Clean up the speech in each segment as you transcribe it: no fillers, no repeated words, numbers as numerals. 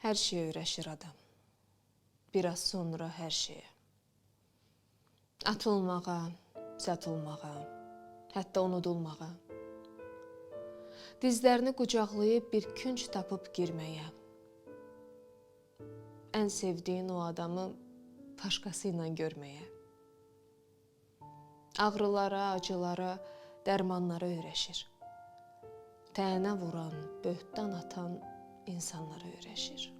Her şeye öyrəşir adam. Biraz sonra her şeye. Atılmağa, satılmağa, hətta unudulmağa. Dizlərini qucaqlayıb bir künc tapıb girməyə. Ən sevdiyin o adamı başqası ilə görməyə. Ağrılara, acılara, dərmanlara öyrəşir. Tənə vuran, böhtdan atan insanlara öyrəşir.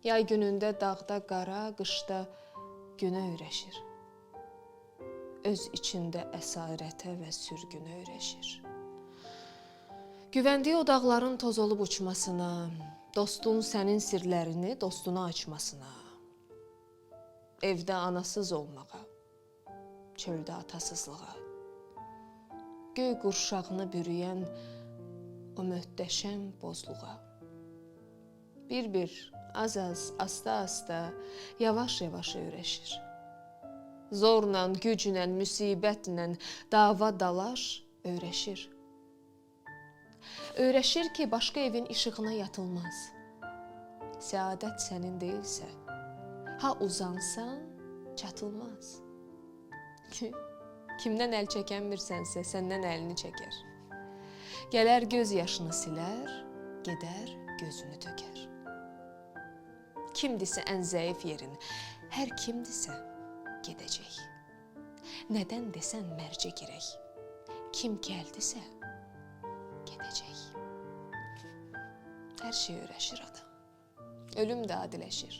Yay günündə dağda qara, qışda günə öyrəşir. Öz içində əsarətə və sürgünə öyrəşir. Güvəndiyi o dağların toz olub uçmasına, dostun sənin sirlərini dostuna açmasına, evdə anasız olmağa, çöldə atasızlığa, göy qurşağını bürüyən o möhtəşəm bozluğa. Bir-bir, az-az, asta-asta, yavaş-yavaş öyrəşir. Zorla, güclə, müsibətlə, dava dalaş öyrəşir. Öyrəşir ki, başqa evin işığına yatılmaz. Səadət sənin deyilsə, ha uzansan, çatılmaz. Kimdən əl çəkənmirsənsə, səndən əlini çəkər. Gələr göz yaşını silər, gedər gözünü tökər. Kimdirsə ən zəif yerin, hər kimdirsə gedəcək. Nədən desən mərcə girək, kim gəldisə gedəcək. Hər şey öyrəşir adam, ölüm də adiləşir.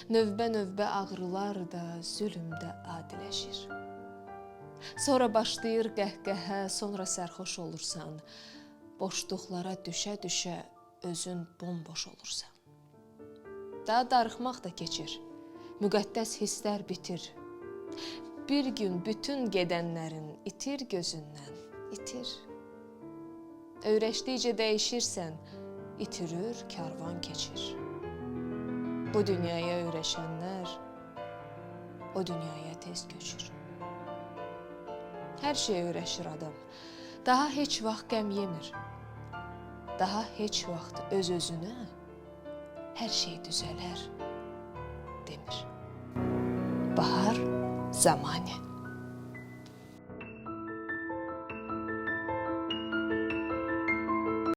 Növbə-növbə ağrılar da, zülm də adiləşir. Sonra başlayır qəhqəhə, sonra sərxoş olursan. Boşluqlara düşə-düşə özün bomboş olursan. Daha darıxmaq da keçir, müqəddəs hisslər bitir. Bir gün bütün gedənlərin itir gözündən, itir. Öyrəşdikcə dəyişirsən, itirir, karvan keçir. Bu dünyaya öyrəşənlər o dünyaya tez köçür. Hər şey öyrəşir adam, daha heç vaxt qəm yemir. Daha heç vaxt öz-özünə hər şey düzələr demir. Bahar Zamani.